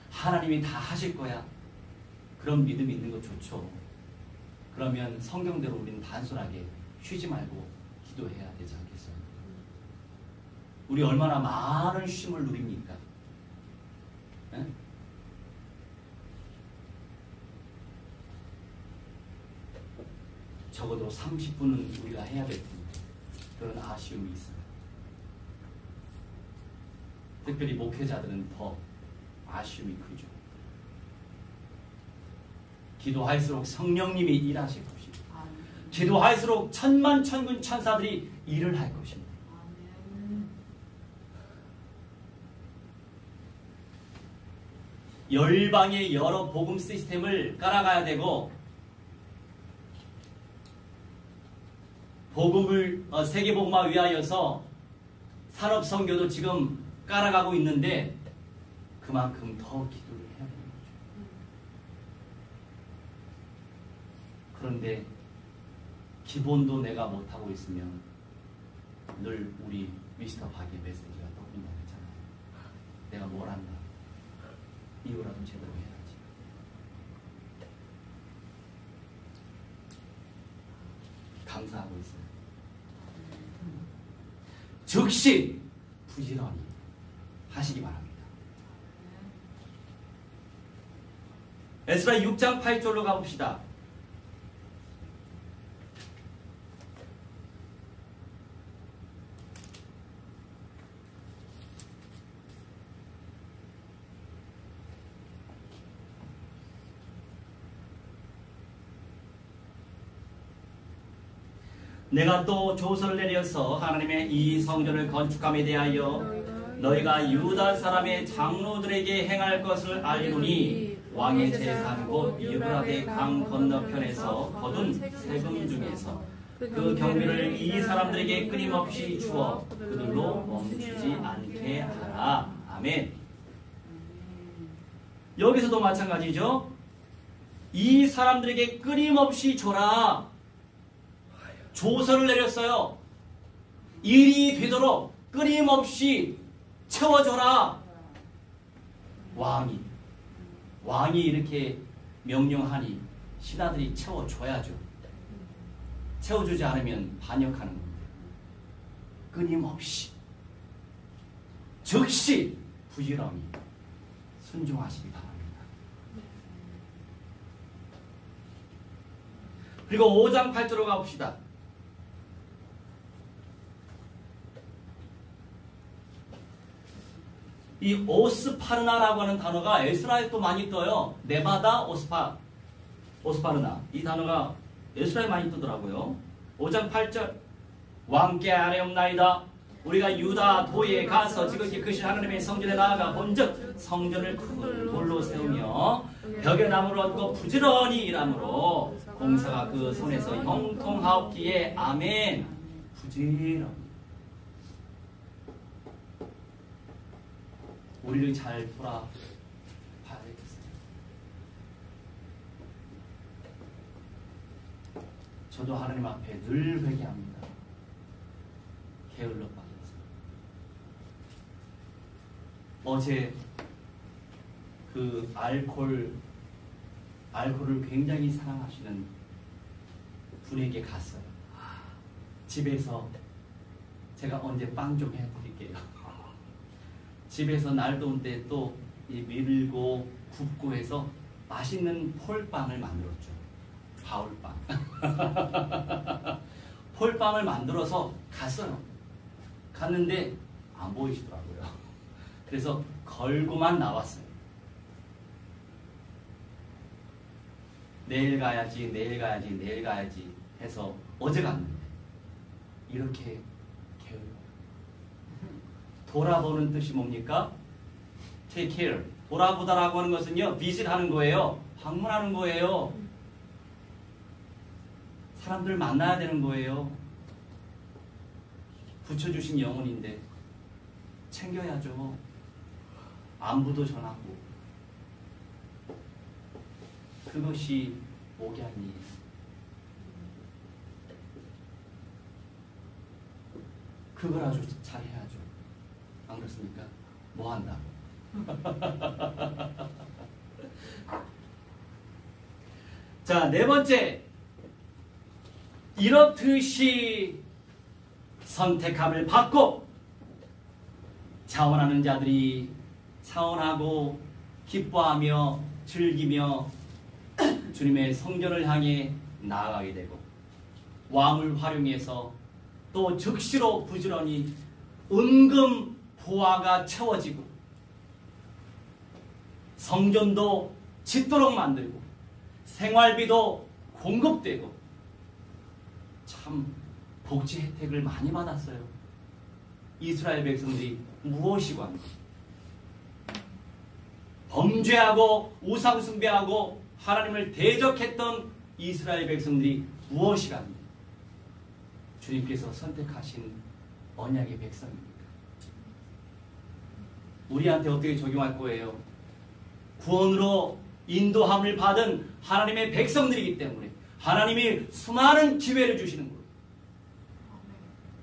하나님이 다 하실 거야. 그런 믿음이 있는 거 좋죠. 그러면 성경대로 우리는 단순하게 쉬지 말고 기도해야 되지 않겠어요? 우리 얼마나 많은 쉼을 누립니까? 네? 적어도 30분은 우리가 해야 될 텐데 그런 아쉬움이 있어요. 특별히 목회자들은 더 아쉬움이 크죠. 기도할수록 성령님이 일하실 것입니다. 기도할수록 천만 천군 천사들이 일을 할 것입니다. 열방의 여러 복음 시스템을 깔아가야 되고 복음을 세계복음화 위하여서 산업선교도 지금 깔아가고 있는데 그만큼 더 기도를 해야 되는 거죠. 그런데 기본도 내가 못하고 있으면 늘 우리 미스터 박의 메시지가 떠오른다고 했잖아요. 내가 뭘 한다. 이거라도 제대로 해야지. 강사하고 있어요. 즉시 부지런히 하시기 바랍니다. 에스라 6장 8절로 가봅시다. 내가 또 조서를 내려서 하나님의 이 성전을 건축함에 대하여 너희가 유다 사람의 장로들에게 행할 것을 알리노니 왕의 재산 곧 유브라데 강 건너편에서 거둔 세금 중에서 그 경비를 이 사람들에게 끊임없이 주어 그들로 멈추지 않게 하라. 아멘. 여기서도 마찬가지죠. 이 사람들에게 끊임없이 줘라. 조서를 내렸어요. 일이 되도록 끊임없이 채워줘라. 왕이 이렇게 명령하니 신하들이 채워줘야죠. 채워주지 않으면 반역하는 겁니다. 끊임없이 즉시 부지런히 순종하시기 바랍니다. 그리고 5장 8절로 가봅시다. 이 오스파르나라고 하는 단어가 에스라에 또 많이 떠요. 네바다 오스파르나. 이 단어가 에스라에 많이 뜨더라고요. 5장 8절 와 함께 아뢰옵나이다. 우리가 유다 도에 가서 지극히 크신 하나님의 성전에 나아가 본즉 성전을 큰 돌로 세우며 벽에 나무를 얻고 부지런히 일하므로 공사가 그 손에서 형통하옵기에 아멘. 부지런히 우리를 잘 돌아봐야겠어요. 저도 하나님 앞에 늘 회개합니다. 게을러 빠졌어요. 어제 그 알코올을 굉장히 사랑하시는 분에게 갔어요. 집에서 제가 언제 빵 좀 해드릴게요. 집에서 날 더운 때 또 밀고 굽고 해서 맛있는 폴빵을 만들었죠. 바울빵. 폴빵을 만들어서 갔어요. 갔는데 안 보이시더라고요. 그래서 걸고만 나왔어요. 내일 가야지, 내일 가야지, 내일 가야지 해서 어제 갔는데 이렇게 게을러요. 돌아보는 뜻이 뭡니까? Take care. 돌아보다라고 하는 것은요, visit하는 거예요. 방문하는 거예요. 사람들 만나야 되는 거예요. 붙여주신 영혼인데 챙겨야죠. 안부도 전하고. 그것이 목양이에요. 그걸 아주 잘 해야죠. 안 그렇습니까? 뭐 한다? 자, 네 번째. 이렇듯이 선택함을 받고 차원하는 자들이 차원하고 기뻐하며 즐기며 주님의 성전을 향해 나아가게 되고 왕을 활용해서 또 즉시로 부지런히 은금 보화가 채워지고 성전도 짓도록 만들고 생활비도 공급되고 참 복지 혜택을 많이 받았어요. 이스라엘 백성들이 무엇이고 합니까? 범죄하고 우상숭배하고 하나님을 대적했던 이스라엘 백성들이 무엇이고 합니까? 주님께서 선택하신 언약의 백성입니다. 우리한테 어떻게 적용할 거예요? 구원으로 인도함을 받은 하나님의 백성들이기 때문에 하나님이 수많은 기회를 주시는 거예요.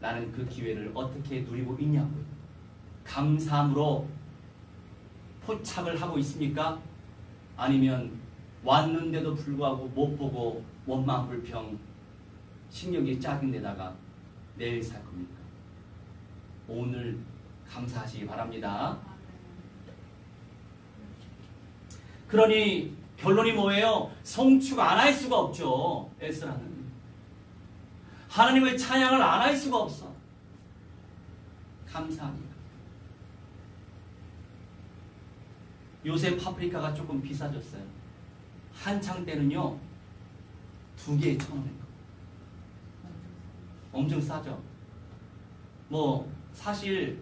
나는 그 기회를 어떻게 누리고 있냐고요. 감사함으로 포착을 하고 있습니까? 아니면 왔는데도 불구하고 못 보고 원망 불평 신경이 작은 데다가 내일 살 겁니까? 오늘 감사하시기 바랍니다. 그러니 결론이 뭐예요? 성축 안 할 수가 없죠. 에스라는 하나님의 찬양을 안 할 수가 없어. 감사합니다. 요새 파프리카가 조금 비싸졌어요. 한창 때는요 2개에 1,000원. 엄청 싸죠. 뭐 사실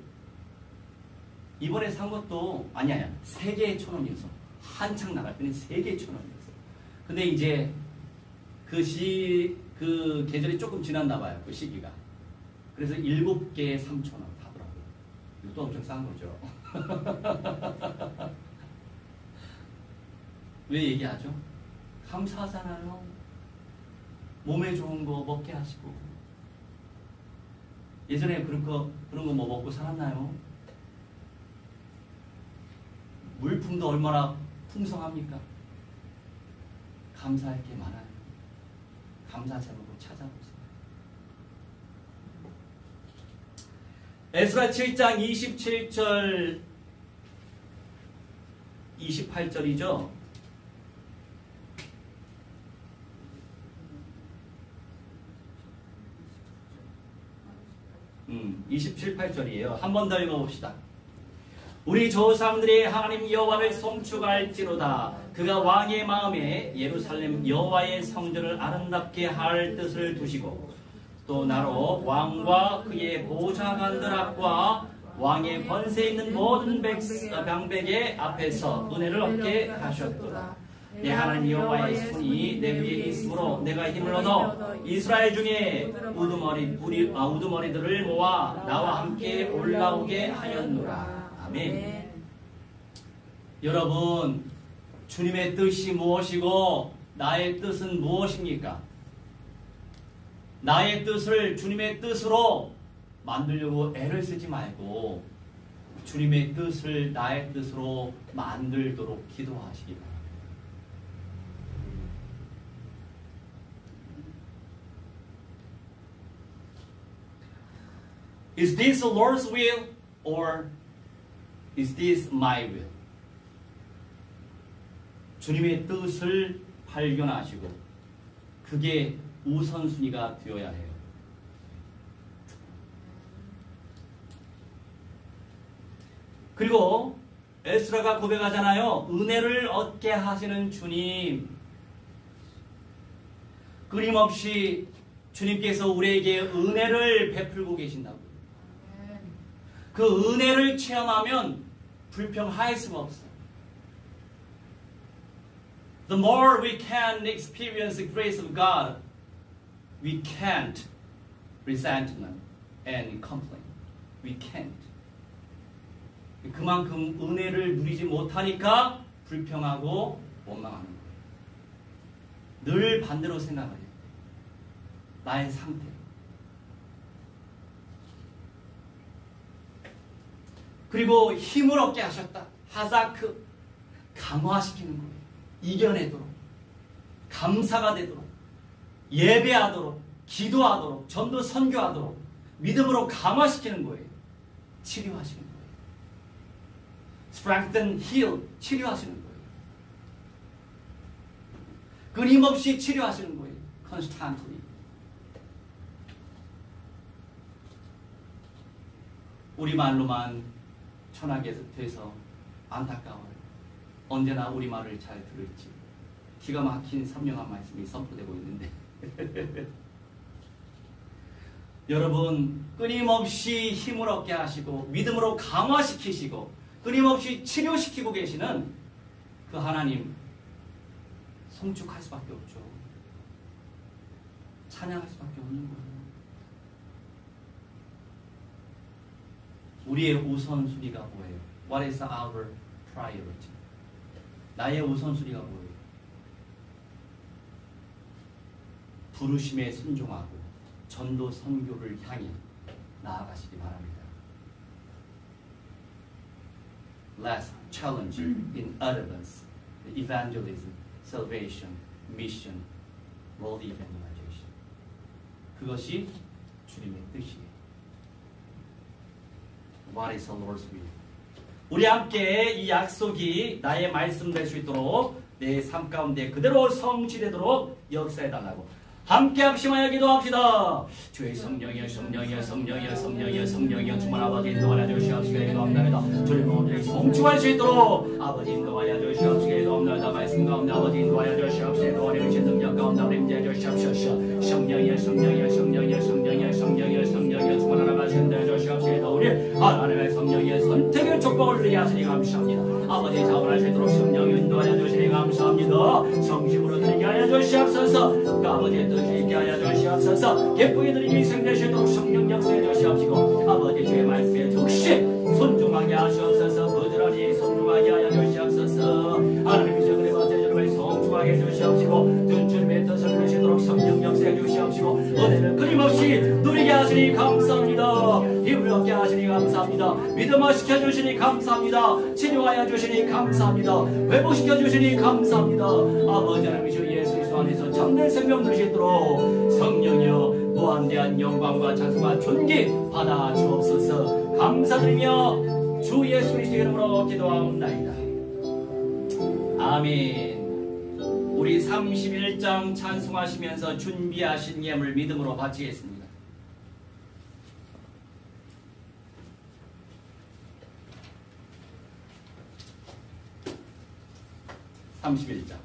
이번에 산 것도 아니야 3개에 1,000원이었어. 한창 나갈 때는 3개에 1,000원이었어. 근데 이제 그 계절이 조금 지났나 봐요. 그 시기가. 그래서 7개에 3,000원 하더라고요. 이것도 엄청 싼 거죠. 왜 얘기하죠? 감사하잖아요. 몸에 좋은 거 먹게 하시고. 예전에 그런 거 뭐 먹고 살았나요? 물품도 얼마나 풍성합니까? 감사할 게 많아요. 감사 제목을 찾아보세요. 에스라 7장 27절 28절이죠. 27, 8절이에요. 한 번 더 읽어봅시다. 우리 조상들이 하나님 여호와를 송축할지로다. 그가 왕의 마음에 예루살렘 여호와의 성전을 아름답게 할 뜻을 두시고 또 나로 왕과 그의 보좌관들 앞과 왕의 권세 있는 모든 방백의 앞에서 은혜를 얻게 하셨도다. 내 하나님 여호와의 손이 내 위에 있으므로 내가 힘을 얻어 이스라엘 중에 우두머리들을 모아 나와 함께 올라오게 하였노라. 아멘. 여러분, 주님의 뜻이 무엇이고 나의 뜻은 무엇입니까? 나의 뜻을 주님의 뜻으로 만들려고 애를 쓰지 말고 주님의 뜻을 나의 뜻으로 만들도록 기도하시기 바랍니다. Is this the Lord's will or is this my will? 주님의 뜻을 발견하시고 그게 우선순위가 되어야 해요. 그리고 에스라가 고백하잖아요. 은혜를 얻게 하시는 주님. 끊임없이 주님께서 우리에게 은혜를 베풀고 계신다고. 그 은혜를 체험하면 불평할 수가 없어요. The more we can experience the grace of God, we can't resentment and complain. We can't. 그만큼 은혜를 누리지 못하니까 불평하고 원망하는 거예요. 늘 반대로 생각해요. 나의 상태. 그리고 힘을 얻게 하셨다. 하사크. 강화시키는 거예요. 이겨내도록. 감사가 되도록. 예배하도록. 기도하도록. 전도 선교하도록. 믿음으로 강화시키는 거예요. 치료하시는 거예요. strengthen, heal. 치료하시는 거예요. 끊임없이 치료하시는 거예요. constantly. 우리말로만 천하게 돼서 안타까워요. 언제나 우리 말을 잘 들을지. 기가 막힌 선명한 말씀이 선포되고 있는데 여러분, 끊임없이 힘을 얻게 하시고 믿음으로 강화시키시고 끊임없이 치료시키고 계시는 그 하나님 송축할 수밖에 없죠. 찬양할 수밖에 없는 거예요. 우리의 우선순위가 뭐예요? What is our priority? 나의 우선순위가 뭐예요? 부르심에 순종하고 전도 선교를 향해 나아가시기 바랍니다. Let's challenge in utterance the evangelism, salvation, mission, world evangelization. 그것이 주님의 뜻이에요. What is the Lord's will? 우리 함께 이 약속이 나의 말씀 될 수 있도록 내 삶 가운데 그대로 성취되도록 역사해달라고 함께 합심하여 기도합시다. 주의 성령이여 성령이여 성령이여 성령이여 성령이여 주만 아버지 인도하여 주시옵시게 기도합니다. 주님 오늘 성취할 수 있도록 아버지 인도하여 주시옵시게 기도합니다. 말씀 가운데 아버지 인도하여 주시옵시게 도와내 주신 능력 가운데 우리 임재해 주시옵소서. 성령이여 성령이여 성령이여 성령이여 성령이여 성령이여 주만 알아가시게 주시옵시게 우리 하나님의 성령의 선택의 축복을 누리게 하시니 감사합니다. 아버지 자원할 수 있도록 성령이 인도하여 주시니 감사합니다. 성심으로 드리게 하여 주시옵소서. 아버지의 뜻이 있게 하여 주시옵소서. 기쁘게 드리기 생되시도록 성령 역사해 주시옵시고 아버지 주의 말씀에 즉시 순종하게 하시옵소서. 부지런히 순종하게 하여 주시옵소서. 하나님께서 그래 버텨주를 성중하게 해주시옵시고 주님의 뜻을 누리시도록 성령 역사해 주시옵시고 은혜를 끊임없이 누리게 하시니 감사합니다. 힘을 얻게 하시니 감사합니다. 믿음을 시켜주시니 감사합니다. 치료하여 주시니 감사합니다. 회복시켜 주시니 감사합니다. 아버지 하나님 주 예수 그리스도 안에서 참된 생명 누리시도록 성령이여 무한대한 영광과 찬송과 존귀 받아 주옵소서. 감사드리며 주 예수 그리스도의 이름으로 기도하옵나이다. 아멘. 우리 31장 찬송하시면서 준비하신 예물 믿음으로 바치겠습니다. 31장.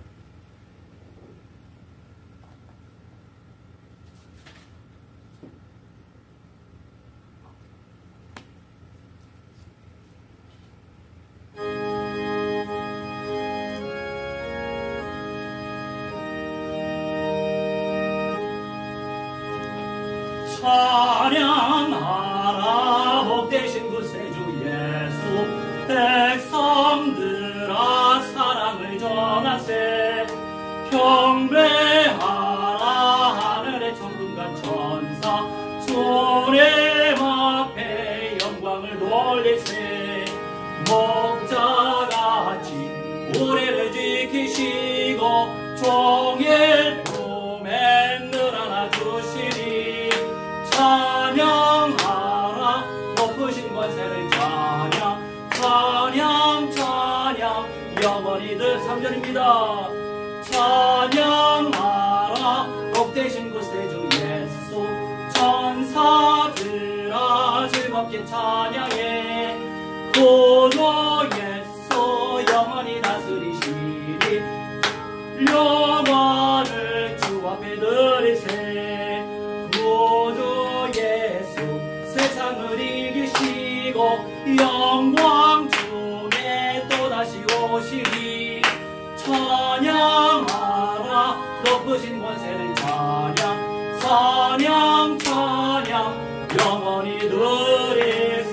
찬양하라 복되신 구세주 예수 백성들아 사랑을 전하세 경배하라 하늘의 천군과 천사 주님 앞에 영광을 돌리세 목자같이 우리를 지키시고 종일 품에 늘 안아주시니 찬양하라 높으신 권세를 찬양 찬양 찬양 영원히들 3절입니다. 찬양하라 복되신 구세주 예수 천사들아 즐겁게 찬양해 구주 예수 영원히 다스리시니 영원을 주 앞에 드리세 구주 예수 세상을 이기시고 영광 중에 또다시 오시리 찬양하라 높으신 권세를 찬양 찬양 찬양 영원히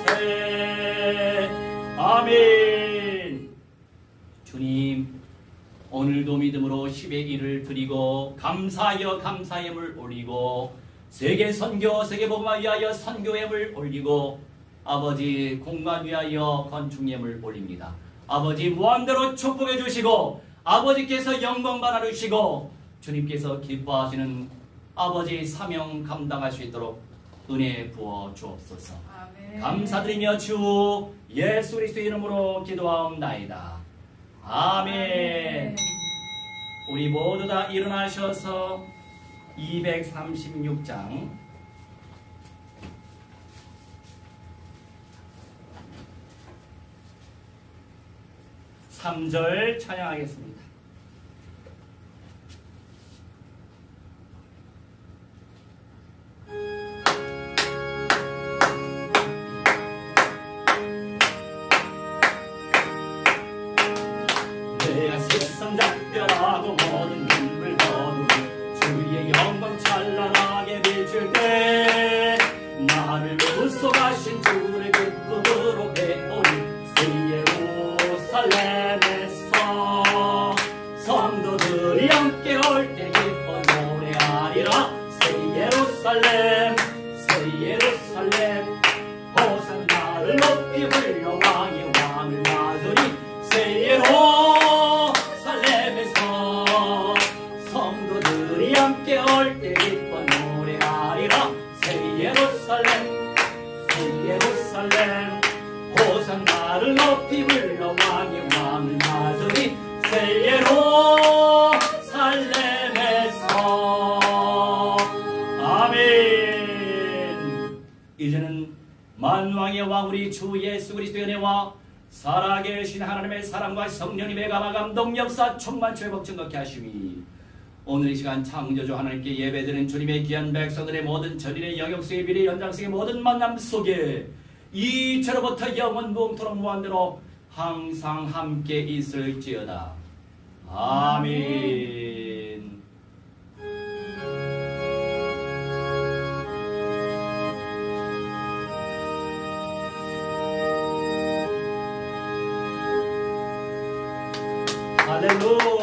드리세. 아멘. 주님 오늘도 믿음으로 10의 1을 드리고 감사하여 감사함을 올리고 세계 선교 세계 복음화 위하여 선교함을 올리고 아버지 공간 위하여 건축함을 올립니다. 아버지 무한대로 축복해 주시고 아버지께서 영광 받아 주시고 주님께서 기뻐하시는 아버지 사명 감당할 수 있도록 은혜 부어 주옵소서. 아멘. 감사드리며 주 예수 그리스도 이름으로 기도하옵나이다. 아멘. 우리 모두 다 일어나셔서 236장 3절 찬양하겠습니다. 내가 세상 작별하고 모든 힘을 거두고 주의 영광 찬란하게 비출 때 나를 구속하신 주를 기쁨으로 배우리 새 예루살렘에서 성도들이 함께 올 때 기뻐 노래하리라. 새 예루살렘 새 예루살렘 호산나를 높이 불러 왕의 왕을 맞으리. 새 예루살렘에서 성도들이 함께 올 때 기뻐 노래하리라. 새 예루살렘 새 예루살렘 호산나를 높이 불러 왕의 왕을 맞으리. 새 예루살렘에서. 아멘. 이제는 만왕의 왕 우리 주 예수 그리스도의 은혜와 살아계신 하나님의 사랑과 성령님의 감화 감동 역사 충만치 회복 증거케 하시니 오늘 이 시간 창조주 하나님께 예배드리는 주님의 귀한 백성들의 모든 전인의 영역수의 비례 연장성의 모든 만남 속에 이제로부터 영원 무궁토록 무한대로 항상 함께 있을지어다. 아멘. 할렐루야.